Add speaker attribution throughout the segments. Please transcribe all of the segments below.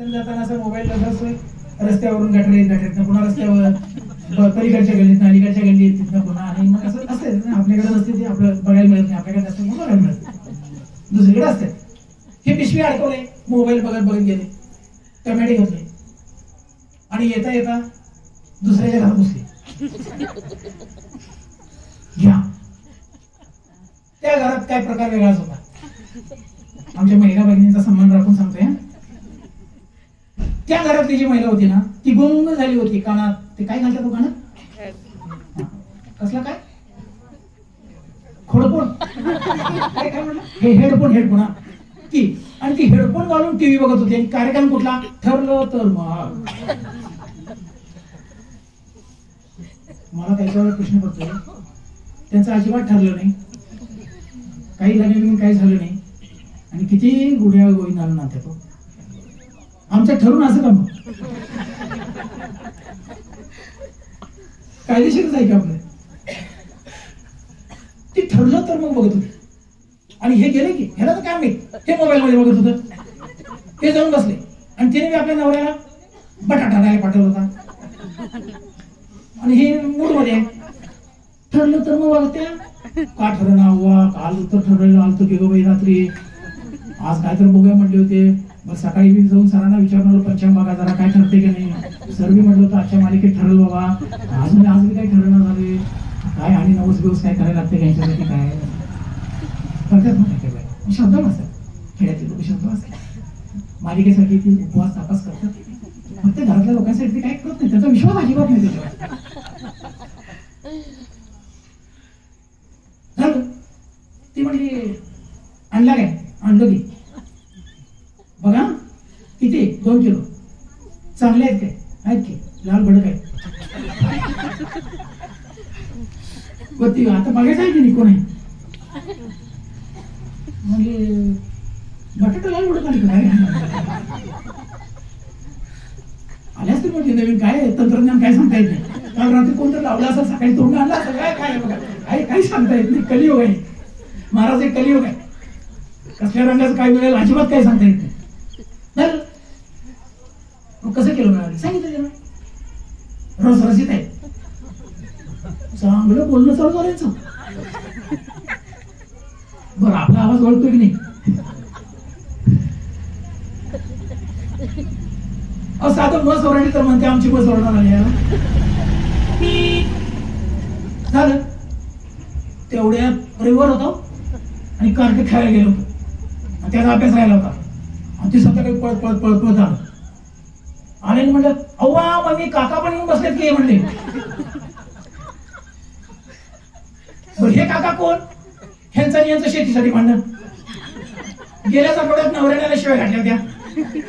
Speaker 1: जाताना असं मोबाईल रस्त्यावरून गटरीत पुन्हा रस्त्यावर पलीकडच्या गल्लीत अलीकडच्या गल्लीत तिथनं पुन्हा आणि मग असं असेल आपल्याकडे नसते ते आपलं बघायला मिळत नाही आपल्याकडे असते बघायला मिळत दुसरीकडे असते हे पिशवी अडकवले मोबाईल बघत गेले टमॅटे घेतले आणि येता येता दुसऱ्याच्या घरात घुसले घ्या त्या घरात काय प्रकार वेगळाच होता आमच्या महिला भगिनींचा संबंध राखून सांगतोय त्या घरातली जी महिला होती ना ती गुंग झाली होती कानात ते काय घालतात तो कानात कसला काय खोडपोन काय काय म्हणलं हे हेडफोन ती आणि ती हेडफोन घालून टीव्ही बघत होती आणि कार्यक्रम कुठला ठरलं तर मग मला त्याच्यावर प्रश्न पडतोय त्यांचं अजिबात ठरलं नाही काही लग्न काही झालं नाही आणि किती गुढ्या गोविंद आलं ना तो आमचं ठरून असं का मग कायदेशीरच आहे की आपलं ती ठरलं तर मग बघत होती आणि हे गेले की ह्याला तर काय माहित हे मोबाईल मध्ये बघत होतं हे जाऊन बसले आणि तिने आपल्या नवऱ्याला बटाटा द्यायला पाठवला होता आणि हे मूड मध्ये ठरलं तर मग बघत्या का ठरवणार हुआ काल तर ठरवलं आलतो की गो बाई रात्री आज काय तर बघूया म्हटले होते मग सकाळी मी जाऊन सरांना विचारणार पंचांग बघा जरा काय ठरते की नाही सर मी म्हटलं होतं आजच्या मालिकेत ठरलं बाबा आज मी काय ठरवणार झाले काय आणि नवस दिवस काय करायला लागते यांच्यासाठी काय करतात म्हणतात शब्द असतात खेड्यातील लोक शब्द असतात मालिकेसाठी ती उपवास तापास करतात फक्त घरातल्या लोकांसाठी ते काय करत नाही त्याचा विश्वास अजिबात नाही त्याच्यावर झालं ती म्हणली आणला काय आणलं की बघा किती 2 किलो चांगले आहेत काय आहेत की लाल भडक आहे ती आता बघायचं आहे की नाही कोण आहे म्हणजे बटाटा लाल भडक आली काय आल्यास तर म्हटली नवीन काय तंत्रज्ञान काय सांगता येत नाही काल रात्री कोणतं लावलं असं सकाळी तोंड आणलं असं काय काय बघा काही सांगता येत नाही कलियोग आहे महाराज एक कलियोग आहे कसल्या रंगाचं काय मिळेल अजिबात काय सांगता येत नाही कसं केलं मिळालं सांगितलं रसरसीत आहे चांगलं बोलणं चालू करायचं बरं आपला आवाज ओळखतोय की नाही साधं बस ओरडली तर म्हणते आमची बस ओरडणार आली झालं तेवढ्या रविवार होतो आणि कार्तिक खेळायला गेलो होतो त्याचा अभ्यास राहिला होता आणि ती संध्याकाळी पळत पळत पळत पळत आलं आणि म्हणलं अव्वा मग मी काका पण येऊन बसलेत की म्हणले हे काका कोण ह्यांचं आणि यांचं शेतीसाठी भांडण गेल्याच आठवड्यात नवऱ्याला शिवाय घातल्या होत्या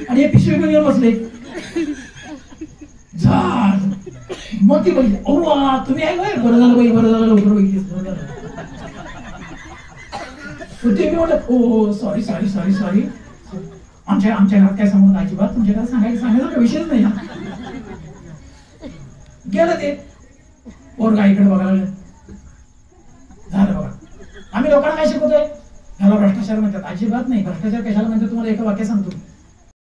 Speaker 1: आणि हे पिशवी घेऊन बसले झाड मग ती बघितली अव्वा तुम्ही आहे बाई बरं झालं बाई बरं झालं लवकर बघितली मी म्हटलं हो सॉरी सॉरी सॉरी सॉरी आमच्या घरात काय सांगू अजिबात तुमच्या घरात सांगायचा विषयच नाही गेलं ते पोरगा इकडे बघायला झालं बघा आम्ही लोकांना काय शिकवतोय ह्याला भ्रष्टाचार म्हणतात अजिबात नाही भ्रष्टाचार कशाला म्हणतात तुम्हाला एका वाक्यात सांगतो